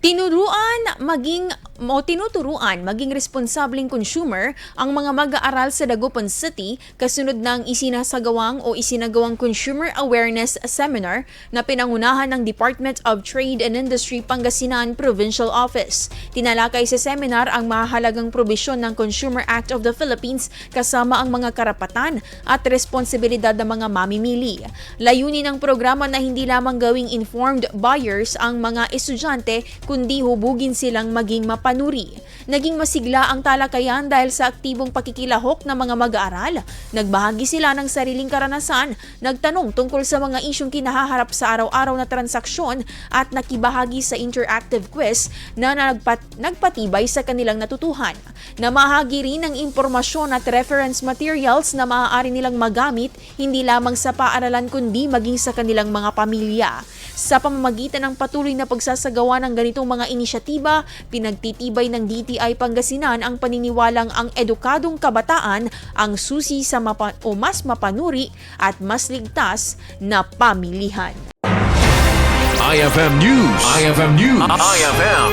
Tinuturuan maging responsableng consumer ang mga mag-aaral sa Dagupan City kasunod ng isinagawang Consumer Awareness Seminar na pinangunahan ng Department of Trade and Industry Pangasinan Provincial Office. Tinalakay sa seminar ang mahalagang probisyon ng Consumer Act of the Philippines kasama ang mga karapatan at responsibilidad ng mga mamimili. Layunin ng programa na hindi lamang gawing informed buyers ang mga estudyante kundi hubugin silang maging mapanuri. Naging masigla ang talakayan dahil sa aktibong pakikilahok ng mga mag-aaral. Nagbahagi sila ng sariling karanasan, nagtanong tungkol sa mga isyong kinahaharap sa araw-araw na transaksyon at nakibahagi sa interactive quiz na nagpatibay sa kanilang natutuhan. Namahagi rin ng impormasyon at reference materials na maaari nilang magamit hindi lamang sa paaralan kundi maging sa kanilang mga pamilya. Sa pamamagitan ng patuloy na pagsasagawa ng ganitong mga inisyatiba, pinagtitibay ng DTI Pangasinan ang paniniwalang ang edukadong kabataan ang susi sa mas mapanuri at mas ligtas na pamilihan. IFM News. IFM News. IFM.